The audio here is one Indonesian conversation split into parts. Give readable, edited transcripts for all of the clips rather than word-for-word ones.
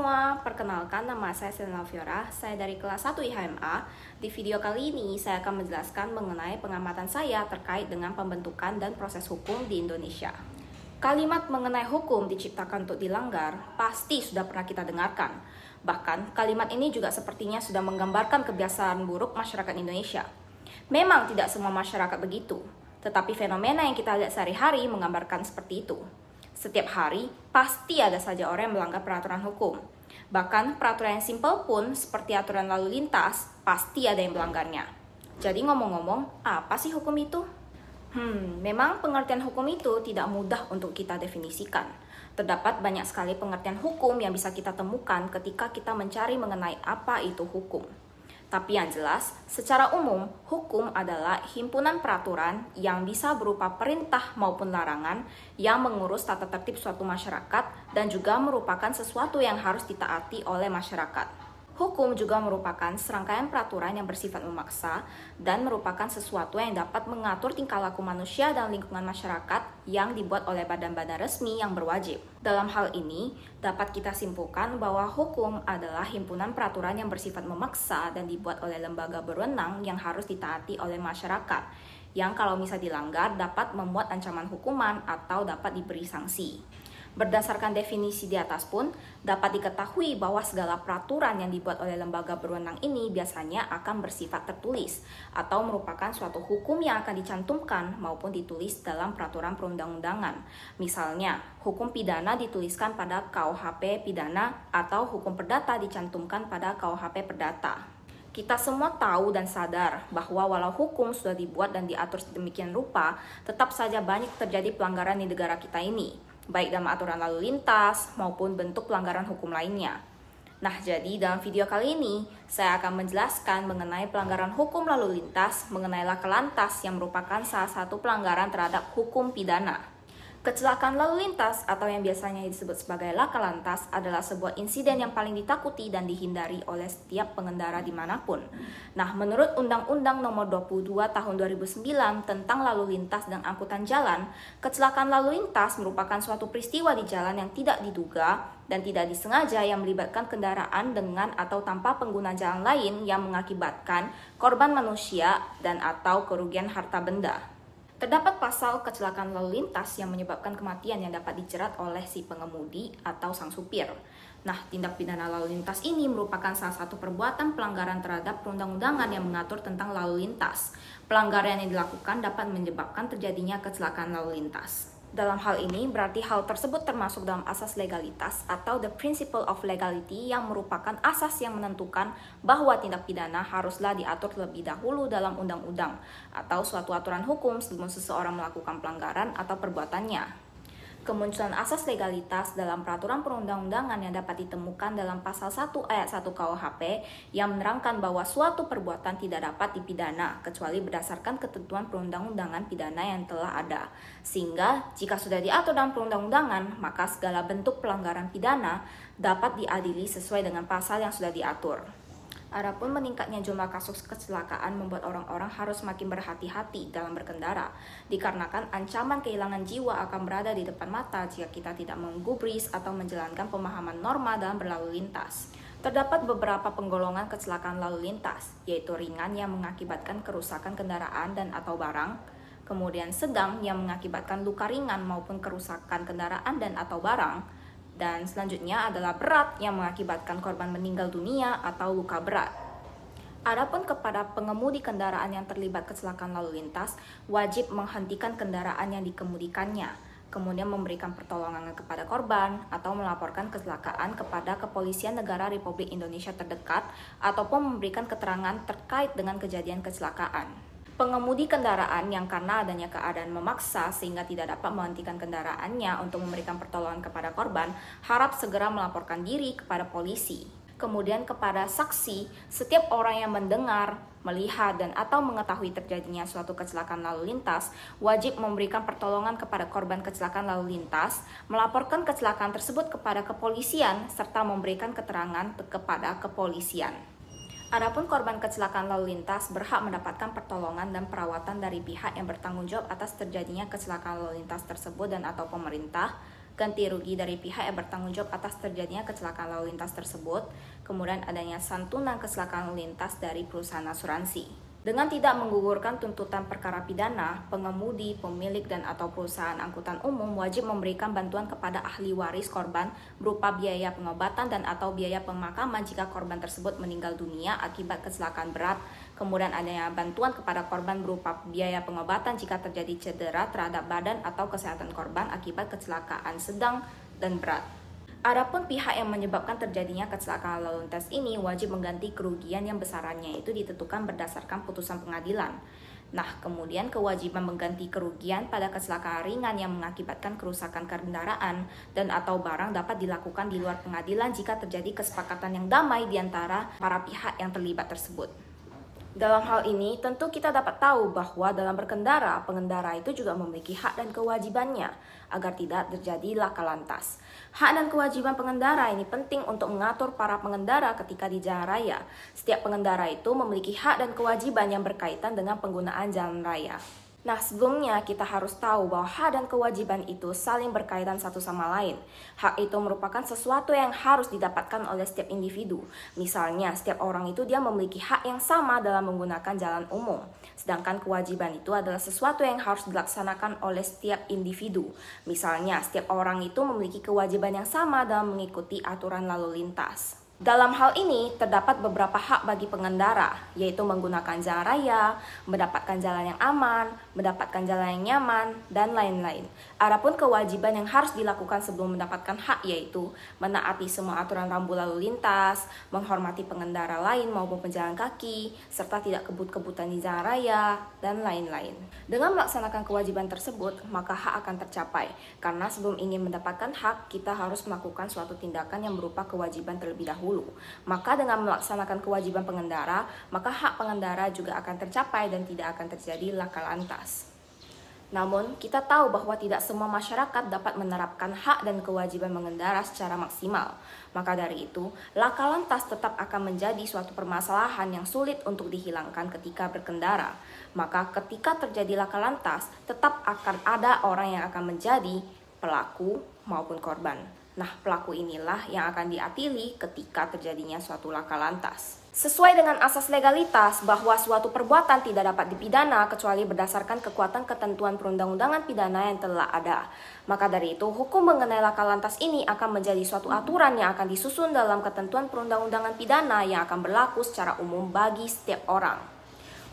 semua, perkenalkan nama saya Selena Fiora, saya dari kelas 1 IHMA. Di video kali ini saya akan menjelaskan mengenai pengamatan saya terkait dengan pembentukan dan proses hukum di Indonesia. Kalimat mengenai hukum diciptakan untuk dilanggar pasti sudah pernah kita dengarkan. Bahkan kalimat ini juga sepertinya sudah menggambarkan kebiasaan buruk masyarakat Indonesia. Memang tidak semua masyarakat begitu, tetapi fenomena yang kita lihat sehari-hari menggambarkan seperti itu. Setiap hari, pasti ada saja orang yang melanggar peraturan hukum. Bahkan peraturan yang simpel pun, seperti aturan lalu lintas, pasti ada yang melanggarnya. Jadi ngomong-ngomong, apa sih hukum itu? Memang pengertian hukum itu tidak mudah untuk kita definisikan. Terdapat banyak sekali pengertian hukum yang bisa kita temukan ketika kita mencari mengenai apa itu hukum. Tapi yang jelas, secara umum, hukum adalah himpunan peraturan yang bisa berupa perintah maupun larangan yang mengurus tata tertib suatu masyarakat dan juga merupakan sesuatu yang harus ditaati oleh masyarakat. Hukum juga merupakan serangkaian peraturan yang bersifat memaksa dan merupakan sesuatu yang dapat mengatur tingkah laku manusia dan lingkungan masyarakat yang dibuat oleh badan-badan resmi yang berwajib. Dalam hal ini, dapat kita simpulkan bahwa hukum adalah himpunan peraturan yang bersifat memaksa dan dibuat oleh lembaga berwenang yang harus ditaati oleh masyarakat, yang kalau misal dilanggar dapat membuat ancaman hukuman atau dapat diberi sanksi. Berdasarkan definisi di atas pun, dapat diketahui bahwa segala peraturan yang dibuat oleh lembaga berwenang ini biasanya akan bersifat tertulis atau merupakan suatu hukum yang akan dicantumkan maupun ditulis dalam peraturan perundang-undangan. Misalnya, hukum pidana dituliskan pada KUHP Pidana atau hukum perdata dicantumkan pada KUHP Perdata. Kita semua tahu dan sadar bahwa walau hukum sudah dibuat dan diatur sedemikian rupa, tetap saja banyak terjadi pelanggaran di negara kita ini, baik dalam aturan lalu lintas maupun bentuk pelanggaran hukum lainnya. Nah, jadi dalam video kali ini, saya akan menjelaskan mengenai pelanggaran hukum lalu lintas mengenai laka lantas yang merupakan salah satu pelanggaran terhadap hukum pidana. Kecelakaan lalu lintas atau yang biasanya disebut sebagai laka lantas adalah sebuah insiden yang paling ditakuti dan dihindari oleh setiap pengendara dimanapun. Nah, menurut Undang-Undang Nomor 22 Tahun 2009 tentang Lalu Lintas dan Angkutan Jalan, kecelakaan lalu lintas merupakan suatu peristiwa di jalan yang tidak diduga dan tidak disengaja yang melibatkan kendaraan dengan atau tanpa pengguna jalan lain yang mengakibatkan korban manusia dan atau kerugian harta benda. Terdapat pasal kecelakaan lalu lintas yang menyebabkan kematian yang dapat dijerat oleh si pengemudi atau sang supir. Nah, tindak pidana lalu lintas ini merupakan salah satu perbuatan pelanggaran terhadap perundang-undangan yang mengatur tentang lalu lintas. Pelanggaran yang dilakukan dapat menyebabkan terjadinya kecelakaan lalu lintas. Dalam hal ini, berarti hal tersebut termasuk dalam asas legalitas atau the principle of legality yang merupakan asas yang menentukan bahwa tindak pidana haruslah diatur terlebih dahulu dalam undang-undang atau suatu aturan hukum sebelum seseorang melakukan pelanggaran atau perbuatannya. Kemunculan asas legalitas dalam peraturan perundang-undangan yang dapat ditemukan dalam pasal 1 ayat 1 KUHP yang menerangkan bahwa suatu perbuatan tidak dapat dipidana kecuali berdasarkan ketentuan perundang-undangan pidana yang telah ada. Sehingga jika sudah diatur dalam perundang-undangan, maka segala bentuk pelanggaran pidana dapat diadili sesuai dengan pasal yang sudah diatur. Adapun meningkatnya jumlah kasus kecelakaan membuat orang-orang harus semakin berhati-hati dalam berkendara, dikarenakan ancaman kehilangan jiwa akan berada di depan mata jika kita tidak menggubris atau menjalankan pemahaman norma dalam berlalu lintas. Terdapat beberapa penggolongan kecelakaan lalu lintas, yaitu ringan yang mengakibatkan kerusakan kendaraan dan atau barang, kemudian sedang yang mengakibatkan luka ringan maupun kerusakan kendaraan dan atau barang, dan selanjutnya adalah berat yang mengakibatkan korban meninggal dunia atau luka berat. Adapun kepada pengemudi kendaraan yang terlibat kecelakaan lalu lintas, wajib menghentikan kendaraan yang dikemudikannya, kemudian memberikan pertolongan kepada korban atau melaporkan kecelakaan kepada Kepolisian Negara Republik Indonesia terdekat ataupun memberikan keterangan terkait dengan kejadian kecelakaan. Pengemudi kendaraan yang karena adanya keadaan memaksa sehingga tidak dapat menghentikan kendaraannya untuk memberikan pertolongan kepada korban, harap segera melaporkan diri kepada polisi. Kemudian kepada saksi, setiap orang yang mendengar, melihat, dan atau mengetahui terjadinya suatu kecelakaan lalu lintas, wajib memberikan pertolongan kepada korban kecelakaan lalu lintas, melaporkan kecelakaan tersebut kepada kepolisian, serta memberikan keterangan kepada kepolisian. Adapun korban kecelakaan lalu lintas berhak mendapatkan pertolongan dan perawatan dari pihak yang bertanggung jawab atas terjadinya kecelakaan lalu lintas tersebut dan atau pemerintah, ganti rugi dari pihak yang bertanggung jawab atas terjadinya kecelakaan lalu lintas tersebut, kemudian adanya santunan kecelakaan lalu lintas dari perusahaan asuransi. Dengan tidak menggugurkan tuntutan perkara pidana, pengemudi, pemilik dan atau perusahaan angkutan umum wajib memberikan bantuan kepada ahli waris korban berupa biaya pengobatan dan atau biaya pemakaman jika korban tersebut meninggal dunia akibat kecelakaan berat. Kemudian adanya bantuan kepada korban berupa biaya pengobatan jika terjadi cedera terhadap badan atau kesehatan korban akibat kecelakaan sedang dan berat. Adapun pihak yang menyebabkan terjadinya kecelakaan lalu lintas ini wajib mengganti kerugian yang besarannya itu ditentukan berdasarkan putusan pengadilan. Nah, kemudian kewajiban mengganti kerugian pada kecelakaan ringan yang mengakibatkan kerusakan kendaraan dan atau barang dapat dilakukan di luar pengadilan jika terjadi kesepakatan yang damai di antara para pihak yang terlibat tersebut. Dalam hal ini, tentu kita dapat tahu bahwa dalam berkendara, pengendara itu juga memiliki hak dan kewajibannya agar tidak terjadi laka lantas. Hak dan kewajiban pengendara ini penting untuk mengatur para pengendara ketika di jalan raya. Setiap pengendara itu memiliki hak dan kewajiban yang berkaitan dengan penggunaan jalan raya. Nah, sebelumnya kita harus tahu bahwa hak dan kewajiban itu saling berkaitan satu sama lain. Hak itu merupakan sesuatu yang harus didapatkan oleh setiap individu. Misalnya, setiap orang itu dia memiliki hak yang sama dalam menggunakan jalan umum. Sedangkan kewajiban itu adalah sesuatu yang harus dilaksanakan oleh setiap individu. Misalnya, setiap orang itu memiliki kewajiban yang sama dalam mengikuti aturan lalu lintas. Dalam hal ini, terdapat beberapa hak bagi pengendara, yaitu menggunakan jalan raya, mendapatkan jalan yang aman, mendapatkan jalan yang nyaman, dan lain-lain. Adapun kewajiban yang harus dilakukan sebelum mendapatkan hak yaitu menaati semua aturan rambu lalu lintas, menghormati pengendara lain maupun pejalan kaki, serta tidak kebut-kebutan di jalan raya, dan lain-lain. Dengan melaksanakan kewajiban tersebut, maka hak akan tercapai, karena sebelum ingin mendapatkan hak, kita harus melakukan suatu tindakan yang berupa kewajiban terlebih dahulu. Maka dengan melaksanakan kewajiban pengendara, maka hak pengendara juga akan tercapai dan tidak akan terjadi laka lantas. Namun, kita tahu bahwa tidak semua masyarakat dapat menerapkan hak dan kewajiban mengendara secara maksimal. Maka dari itu, laka lantas tetap akan menjadi suatu permasalahan yang sulit untuk dihilangkan ketika berkendara. Maka ketika terjadi laka lantas, tetap akan ada orang yang akan menjadi pelaku maupun korban. Nah, pelaku inilah yang akan diadili ketika terjadinya suatu laka lantas. Sesuai dengan asas legalitas bahwa suatu perbuatan tidak dapat dipidana kecuali berdasarkan kekuatan ketentuan perundang-undangan pidana yang telah ada. Maka dari itu, hukum mengenai laka lantas ini akan menjadi suatu aturan yang akan disusun dalam ketentuan perundang-undangan pidana yang akan berlaku secara umum bagi setiap orang.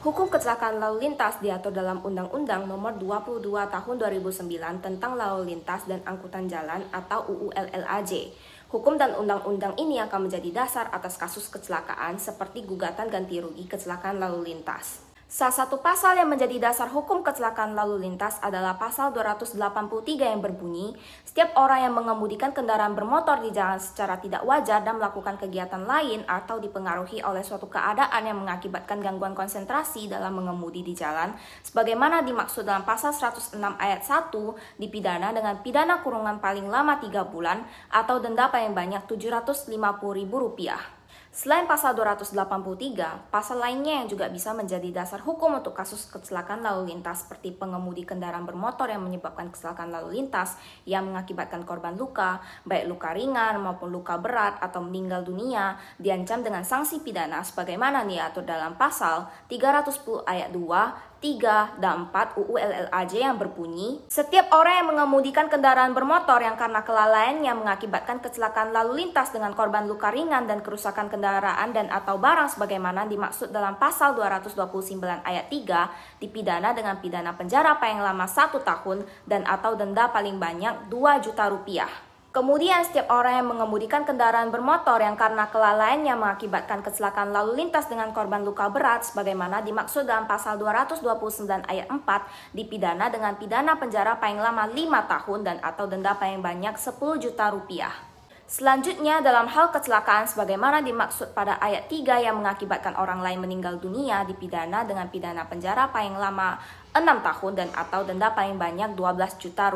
Hukum kecelakaan lalu lintas diatur dalam Undang-Undang Nomor 22 Tahun 2009 tentang Lalu Lintas dan Angkutan Jalan atau UU LLAJ. Hukum dan undang-undang ini akan menjadi dasar atas kasus kecelakaan seperti gugatan ganti rugi kecelakaan lalu lintas. Salah satu pasal yang menjadi dasar hukum kecelakaan lalu lintas adalah pasal 283 yang berbunyi, setiap orang yang mengemudikan kendaraan bermotor di jalan secara tidak wajar dan melakukan kegiatan lain atau dipengaruhi oleh suatu keadaan yang mengakibatkan gangguan konsentrasi dalam mengemudi di jalan, sebagaimana dimaksud dalam pasal 106 ayat 1, dipidana dengan pidana kurungan paling lama 3 bulan atau denda paling banyak Rp750.000. Selain pasal 283, pasal lainnya yang juga bisa menjadi dasar hukum untuk kasus kecelakaan lalu lintas seperti pengemudi kendaraan bermotor yang menyebabkan kecelakaan lalu lintas yang mengakibatkan korban luka, baik luka ringan maupun luka berat atau meninggal dunia, diancam dengan sanksi pidana sebagaimana diatur dalam pasal 310 ayat 2, 3, dan 4 UU LLAJ yang berbunyi, setiap orang yang mengemudikan kendaraan bermotor yang karena kelalaian yang mengakibatkan kecelakaan lalu lintas dengan korban luka ringan dan kerusakan kendaraan dan atau barang sebagaimana dimaksud dalam pasal 229 ayat 3 dipidana dengan pidana penjara paling lama 1 tahun dan atau denda paling banyak Rp2.000.000. Kemudian setiap orang yang mengemudikan kendaraan bermotor yang karena kelalaiannya mengakibatkan kecelakaan lalu lintas dengan korban luka berat sebagaimana dimaksud dalam pasal 229 ayat 4 dipidana dengan pidana penjara paling lama 5 tahun dan atau denda paling banyak Rp10 juta. Selanjutnya dalam hal kecelakaan sebagaimana dimaksud pada ayat 3 yang mengakibatkan orang lain meninggal dunia dipidana dengan pidana penjara paling lama 6 tahun dan atau denda paling banyak Rp12 juta.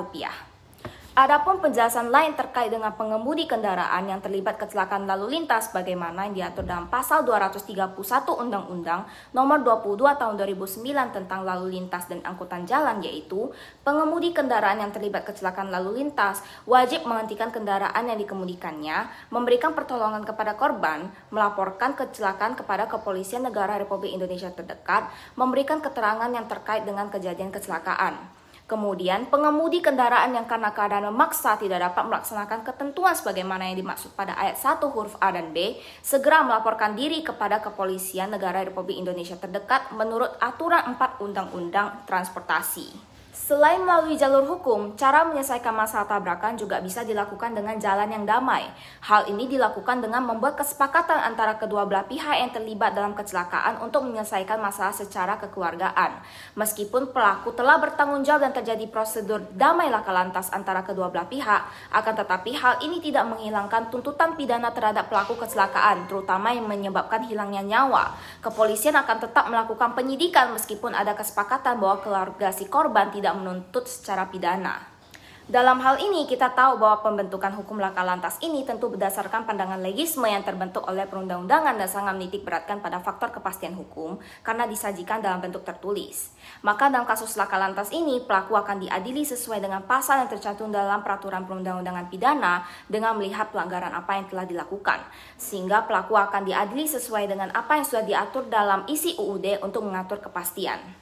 Adapun penjelasan lain terkait dengan pengemudi kendaraan yang terlibat kecelakaan lalu lintas bagaimana yang diatur dalam pasal 231 Undang-Undang Nomor 22 Tahun 2009 tentang lalu lintas dan angkutan jalan, yaitu pengemudi kendaraan yang terlibat kecelakaan lalu lintas wajib menghentikan kendaraan yang dikemudikannya, memberikan pertolongan kepada korban, melaporkan kecelakaan kepada Kepolisian Negara Republik Indonesia terdekat, memberikan keterangan yang terkait dengan kejadian kecelakaan. Kemudian, pengemudi kendaraan yang karena keadaan memaksa tidak dapat melaksanakan ketentuan sebagaimana yang dimaksud pada ayat 1 huruf A dan B, segera melaporkan diri kepada Kepolisian Negara Republik Indonesia terdekat menurut aturan 4 Undang-Undang Transportasi. Selain melalui jalur hukum, cara menyelesaikan masalah tabrakan juga bisa dilakukan dengan jalan yang damai. Hal ini dilakukan dengan membuat kesepakatan antara kedua belah pihak yang terlibat dalam kecelakaan untuk menyelesaikan masalah secara kekeluargaan. Meskipun pelaku telah bertanggung jawab dan terjadi prosedur damai laka lantas antara kedua belah pihak, akan tetapi hal ini tidak menghilangkan tuntutan pidana terhadap pelaku kecelakaan, terutama yang menyebabkan hilangnya nyawa. Kepolisian akan tetap melakukan penyidikan meskipun ada kesepakatan bahwa keluarga si korban tidak menuntut secara pidana. Dalam hal ini, kita tahu bahwa pembentukan hukum laka lantas ini tentu berdasarkan pandangan legisme yang terbentuk oleh perundang-undangan dan sangat menitik beratkan pada faktor kepastian hukum karena disajikan dalam bentuk tertulis. Maka dalam kasus laka lantas ini, pelaku akan diadili sesuai dengan pasal yang tercantum dalam peraturan perundang-undangan pidana dengan melihat pelanggaran apa yang telah dilakukan. Sehingga pelaku akan diadili sesuai dengan apa yang sudah diatur dalam isi UUD untuk mengatur kepastian.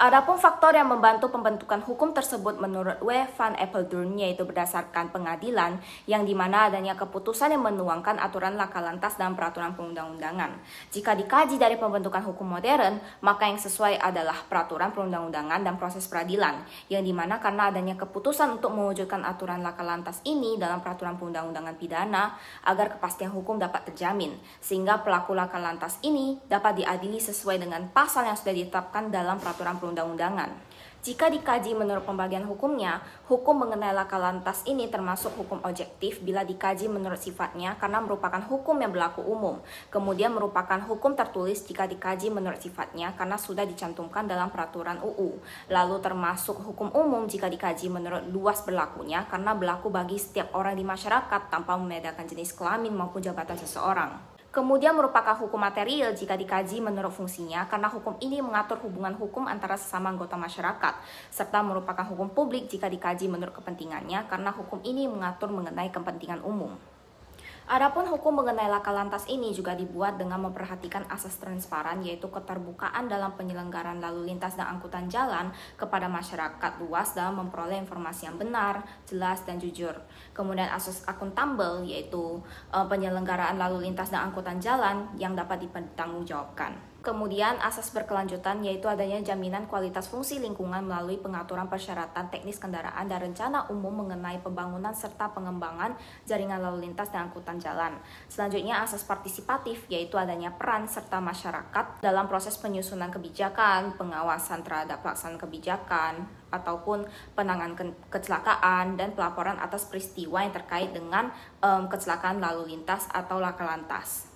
Adapun faktor yang membantu pembentukan hukum tersebut menurut W. van Apeldoorn yaitu berdasarkan pengadilan yang dimana adanya keputusan yang menuangkan aturan laka lantas dalam peraturan perundang-undangan. Jika dikaji dari pembentukan hukum modern, maka yang sesuai adalah peraturan perundang-undangan dan proses peradilan, yang dimana karena adanya keputusan untuk mewujudkan aturan laka lantas ini dalam peraturan perundang-undangan pidana agar kepastian hukum dapat terjamin, sehingga pelaku laka lantas ini dapat diadili sesuai dengan pasal yang sudah ditetapkan dalam peraturan perundang-undangan. Jika dikaji menurut pembagian hukumnya, hukum mengenai laka lantas ini termasuk hukum objektif bila dikaji menurut sifatnya karena merupakan hukum yang berlaku umum. Kemudian merupakan hukum tertulis jika dikaji menurut sifatnya karena sudah dicantumkan dalam peraturan UU. Lalu termasuk hukum umum jika dikaji menurut luas berlakunya karena berlaku bagi setiap orang di masyarakat tanpa membedakan jenis kelamin maupun jabatan seseorang. Kemudian merupakan hukum material jika dikaji menurut fungsinya karena hukum ini mengatur hubungan hukum antara sesama anggota masyarakat, serta merupakan hukum publik jika dikaji menurut kepentingannya karena hukum ini mengatur mengenai kepentingan umum. Adapun hukum mengenai laka lantas ini juga dibuat dengan memperhatikan asas transparan yaitu keterbukaan dalam penyelenggaraan lalu lintas dan angkutan jalan kepada masyarakat luas dalam memperoleh informasi yang benar, jelas, dan jujur. Kemudian asas akuntabel yaitu penyelenggaraan lalu lintas dan angkutan jalan yang dapat dipertanggungjawabkan. Kemudian asas berkelanjutan yaitu adanya jaminan kualitas fungsi lingkungan melalui pengaturan persyaratan teknis kendaraan dan rencana umum mengenai pembangunan serta pengembangan jaringan lalu lintas dan angkutan jalan. Selanjutnya asas partisipatif yaitu adanya peran serta masyarakat dalam proses penyusunan kebijakan, pengawasan terhadap pelaksanaan kebijakan, ataupun penanganan kecelakaan dan pelaporan atas peristiwa yang terkait dengan kecelakaan lalu lintas atau laka lantas.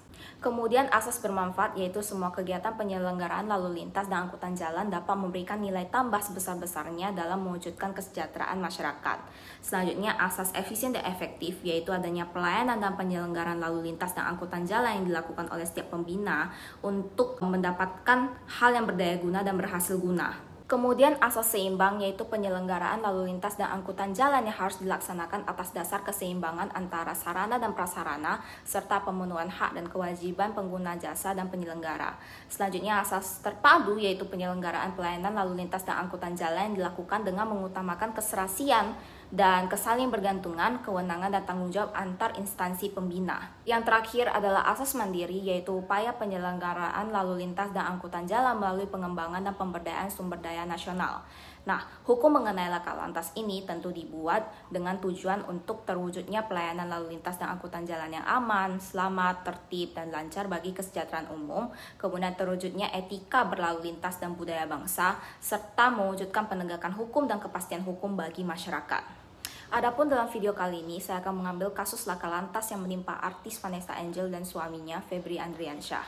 Kemudian asas bermanfaat yaitu semua kegiatan penyelenggaraan lalu lintas dan angkutan jalan dapat memberikan nilai tambah sebesar-besarnya dalam mewujudkan kesejahteraan masyarakat. Selanjutnya asas efisien dan efektif yaitu adanya pelayanan dan penyelenggaraan lalu lintas dan angkutan jalan yang dilakukan oleh setiap pembina untuk mendapatkan hal yang berdaya guna dan berhasil guna. Kemudian asas seimbang yaitu penyelenggaraan lalu lintas dan angkutan jalan yang harus dilaksanakan atas dasar keseimbangan antara sarana dan prasarana serta pemenuhan hak dan kewajiban pengguna jasa dan penyelenggara. Selanjutnya asas terpadu yaitu penyelenggaraan pelayanan lalu lintas dan angkutan jalan yang dilakukan dengan mengutamakan keserasian dan kesaling bergantungan, kewenangan dan tanggung jawab antar instansi pembina. Yang terakhir adalah asas mandiri yaitu upaya penyelenggaraan lalu lintas dan angkutan jalan melalui pengembangan dan pemberdayaan sumber daya nasional. Nah, hukum mengenai laka lantas ini tentu dibuat dengan tujuan untuk terwujudnya pelayanan lalu lintas dan angkutan jalan yang aman, selamat, tertib, dan lancar bagi kesejahteraan umum, kemudian terwujudnya etika berlalu lintas dan budaya bangsa, serta mewujudkan penegakan hukum dan kepastian hukum bagi masyarakat. Adapun dalam video kali ini, saya akan mengambil kasus laka lantas yang menimpa artis Vanessa Angel dan suaminya, Febri Andriansyah.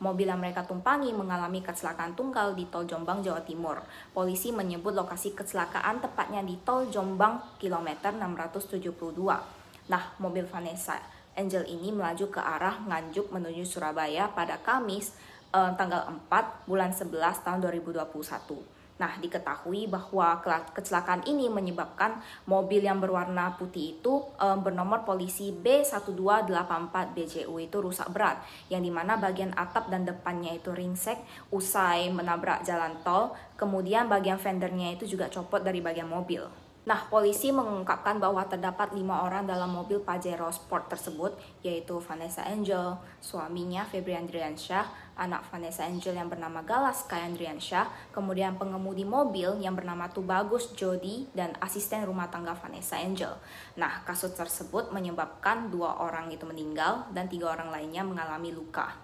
mobil yang mereka tumpangi mengalami kecelakaan tunggal di Tol Jombang, Jawa Timur. Polisi menyebut lokasi kecelakaan tepatnya di Tol Jombang kilometer 672. Nah, mobil Vanessa Angel ini melaju ke arah Nganjuk menuju Surabaya pada Kamis tanggal 4 bulan 11 tahun 2021. Nah, diketahui bahwa kecelakaan ini menyebabkan mobil yang berwarna putih itu bernomor polisi B1284BJU itu rusak berat, yang dimana bagian atap dan depannya itu ringsek usai menabrak jalan tol, kemudian bagian fendernya itu juga copot dari bagian mobil. Nah, polisi mengungkapkan bahwa terdapat 5 orang dalam mobil Pajero Sport tersebut, yaitu Vanessa Angel, suaminya Febri Andriansyah, anak Vanessa Angel yang bernama Galas Sky Andriansyah, kemudian pengemudi mobil yang bernama Tubagus Jody, dan asisten rumah tangga Vanessa Angel. Nah, kasus tersebut menyebabkan 2 orang itu meninggal dan 3 orang lainnya mengalami luka.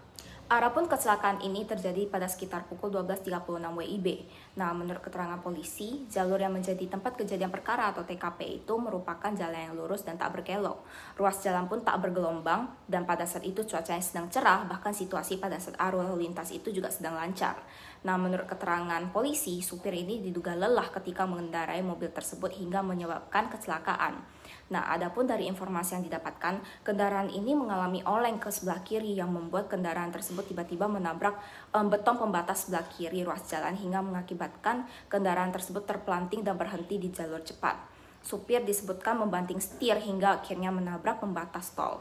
Adapun kecelakaan ini terjadi pada sekitar pukul 12.36 WIB. Nah, menurut keterangan polisi, jalur yang menjadi tempat kejadian perkara atau TKP itu merupakan jalan yang lurus dan tak berkelok. Ruas jalan pun tak bergelombang, dan pada saat itu cuacanya sedang cerah, bahkan situasi pada saat arus lalu lintas itu juga sedang lancar. Nah, menurut keterangan polisi, supir ini diduga lelah ketika mengendarai mobil tersebut hingga menyebabkan kecelakaan. Nah, adapun dari informasi yang didapatkan, kendaraan ini mengalami oleng ke sebelah kiri yang membuat kendaraan tersebut tiba-tiba menabrak beton pembatas sebelah kiri ruas jalan hingga mengakibatkan kendaraan tersebut terpelanting dan berhenti di jalur cepat. Supir disebutkan membanting setir hingga akhirnya menabrak pembatas tol.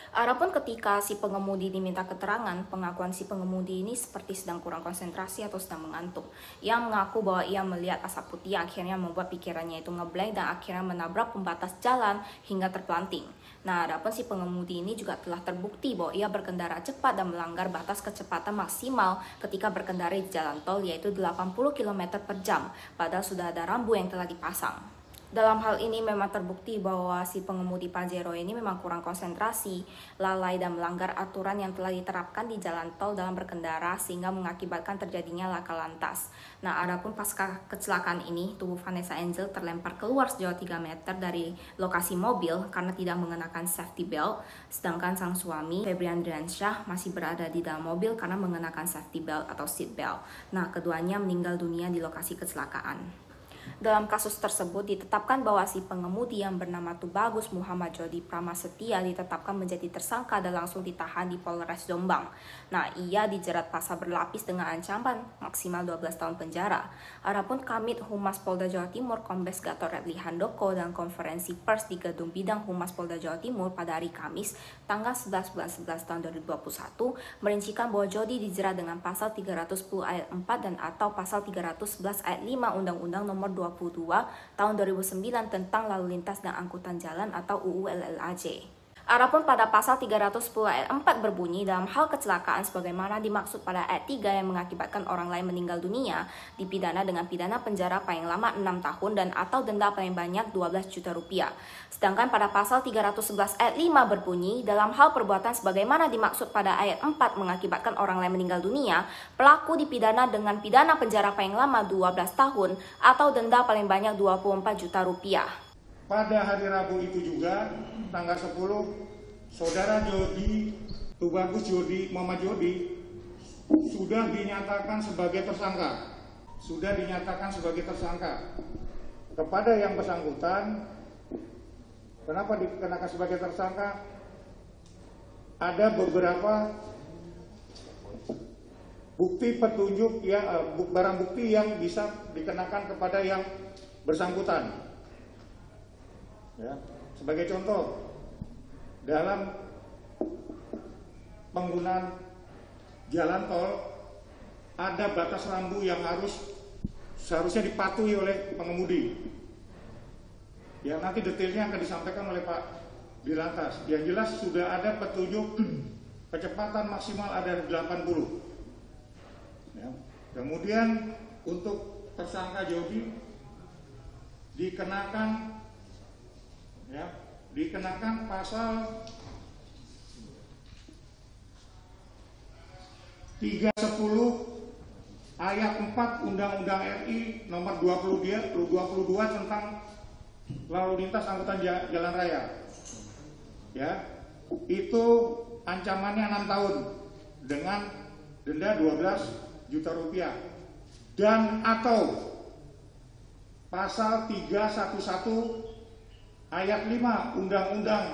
Adapun ketika si pengemudi diminta keterangan, pengakuan si pengemudi ini seperti sedang kurang konsentrasi atau sedang mengantuk. Ia mengaku bahwa ia melihat asap putih yang akhirnya membuat pikirannya itu ngeblank dan akhirnya menabrak pembatas jalan hingga terpelanting. Nah, adapun si pengemudi ini juga telah terbukti bahwa ia berkendara cepat dan melanggar batas kecepatan maksimal ketika berkendara di jalan tol, yaitu 80 km per jam, padahal sudah ada rambu yang telah dipasang. Dalam hal ini memang terbukti bahwa si pengemudi Pajero ini memang kurang konsentrasi, lalai dan melanggar aturan yang telah diterapkan di jalan tol dalam berkendara sehingga mengakibatkan terjadinya laka lantas. Nah, adapun pasca kecelakaan ini, tubuh Vanessa Angel terlempar keluar sejauh 3 meter dari lokasi mobil karena tidak mengenakan safety belt, sedangkan sang suami Febri Andriansyah masih berada di dalam mobil karena mengenakan safety belt atau seat belt. Nah, keduanya meninggal dunia di lokasi kecelakaan. Dalam kasus tersebut ditetapkan bahwa si pengemudi yang bernama Tubagus Muhammad Jody Pramasetia ditetapkan menjadi tersangka dan langsung ditahan di Polres Jombang. Nah, ia dijerat pasal berlapis dengan ancaman maksimal 12 tahun penjara. Adapun Kamit Humas Polda Jawa Timur Kombes Gatot Redli Handoko dan konferensi pers di Gedung Bidang Humas Polda Jawa Timur pada hari Kamis tanggal 11 bulan 11 tahun 2021 merincikan bahwa Jody dijerat dengan pasal 310 ayat 4 dan atau pasal 311 ayat 5 Undang-Undang Nomor 22 tahun 2009 tentang lalu lintas dan angkutan jalan atau UU LLAJ. Adapun pada pasal 310 ayat 4 berbunyi dalam hal kecelakaan sebagaimana dimaksud pada ayat 3 yang mengakibatkan orang lain meninggal dunia, dipidana dengan pidana penjara paling lama 6 tahun dan atau denda paling banyak 12 juta rupiah. Sedangkan pada pasal 311 ayat 5 berbunyi dalam hal perbuatan sebagaimana dimaksud pada ayat 4 mengakibatkan orang lain meninggal dunia, pelaku dipidana dengan pidana penjara paling lama 12 tahun atau denda paling banyak 24 juta rupiah. Pada hari Rabu itu juga, tanggal 10, Saudara Jody, Tubagus Jody, Muhammad Jody, sudah dinyatakan sebagai tersangka. Kepada yang bersangkutan, kenapa dikenakan sebagai tersangka? Ada beberapa bukti petunjuk, barang bukti yang bisa dikenakan kepada yang bersangkutan. Ya, sebagai contoh, dalam penggunaan jalan tol ada batas rambu yang seharusnya dipatuhi oleh pengemudi. Ya, nanti detailnya akan disampaikan oleh Pak Dirlantas. Yang jelas sudah ada petunjuk kecepatan maksimal ada 80. Ya. Kemudian untuk tersangka Jody dikenakan pasal 310 ayat 4 Undang-Undang RI nomor 22 tentang lalu lintas angkutan jalan raya. Ya, itu ancamannya 6 tahun dengan denda 12 juta rupiah, dan atau pasal 311 ayat 5 Undang-Undang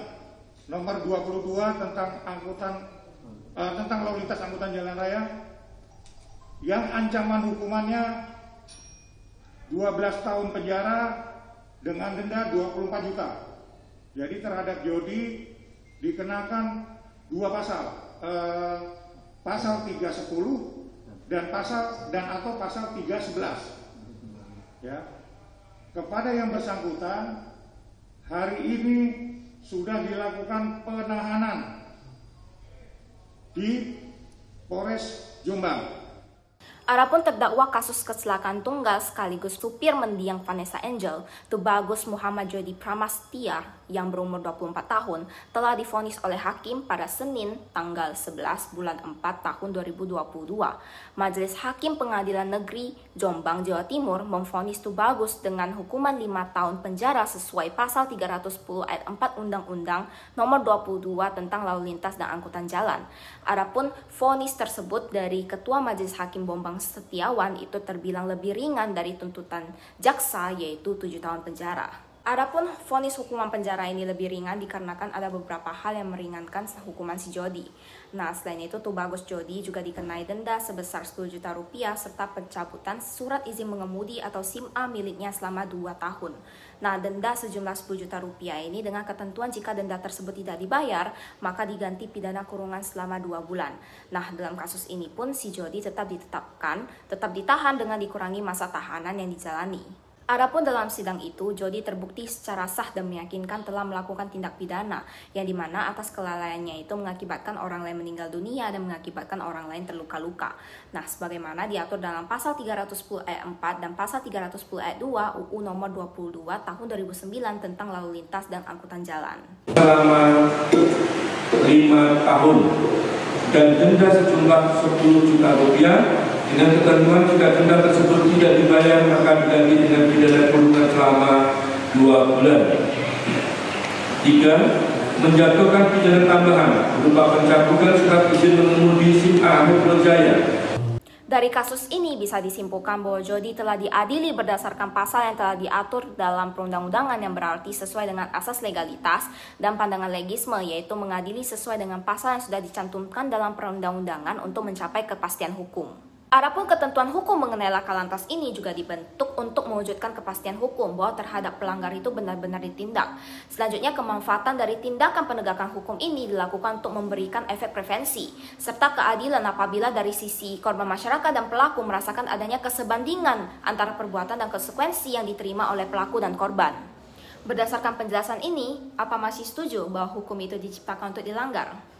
nomor 22 tentang lalu lintas angkutan jalan raya yang ancaman hukumannya 12 tahun penjara dengan denda 24 juta. Jadi terhadap Jody dikenakan dua pasal, pasal 310 dan atau pasal 311. Ya. Kepada yang bersangkutan hari ini sudah dilakukan penahanan di Polres Jombang. Adapun terdakwa kasus kecelakaan tunggal sekaligus supir mendiang Vanessa Angel, Tubagus Muhammad Jody Pramastia yang berumur 24 tahun telah divonis oleh hakim pada Senin tanggal 11 bulan 4 tahun 2022. Majelis Hakim Pengadilan Negeri Jombang, Jawa Timur memvonis Tubagus dengan hukuman 5 tahun penjara sesuai pasal 310 ayat 4 Undang-Undang nomor 22 tentang lalu lintas dan angkutan jalan. Adapun vonis tersebut dari Ketua Majelis Hakim Bombang Setiawan itu terbilang lebih ringan dari tuntutan jaksa, yaitu 7 tahun penjara. Adapun vonis hukuman penjara ini lebih ringan dikarenakan ada beberapa hal yang meringankan hukuman si Jody. Nah, selain itu Tubagus Jody juga dikenai denda sebesar 10 juta rupiah serta pencabutan surat izin mengemudi atau SIM A miliknya selama 2 tahun. Nah, denda sejumlah 10 juta rupiah ini dengan ketentuan jika denda tersebut tidak dibayar, maka diganti pidana kurungan selama 2 bulan. Nah, dalam kasus ini pun si Jody tetap ditahan dengan dikurangi masa tahanan yang dijalani. Adapun dalam sidang itu, Jody terbukti secara sah dan meyakinkan telah melakukan tindak pidana, yang dimana atas kelalaiannya itu mengakibatkan orang lain meninggal dunia dan mengakibatkan orang lain terluka-luka. Nah, sebagaimana diatur dalam pasal 310 ayat 4 dan pasal 310 ayat 2 UU nomor 22 tahun 2009 tentang lalu lintas dan angkutan jalan. Selama 5 tahun dan denda sejumlah 10 juta rupiah dengan ketentuan jika denda tersebut tidak dibayar maka diganti dengan pidana kurungan selama 2 bulan. 3. Menjatuhkan pidana tambahan berupa pencabutan surat izin mengemudi SIM A Metro Jaya. Dari kasus ini bisa disimpulkan bahwa Jody telah diadili berdasarkan pasal yang telah diatur dalam perundang-undangan yang berarti sesuai dengan asas legalitas dan pandangan legisme, yaitu mengadili sesuai dengan pasal yang sudah dicantumkan dalam perundang-undangan untuk mencapai kepastian hukum. Adapun ketentuan hukum mengenai laka lantas ini juga dibentuk untuk mewujudkan kepastian hukum bahwa terhadap pelanggar itu benar-benar ditindak. Selanjutnya, kemanfaatan dari tindakan penegakan hukum ini dilakukan untuk memberikan efek prevensi serta keadilan apabila dari sisi korban masyarakat dan pelaku merasakan adanya kesebandingan antara perbuatan dan konsekuensi yang diterima oleh pelaku dan korban. Berdasarkan penjelasan ini, apa masih setuju bahwa hukum itu diciptakan untuk dilanggar?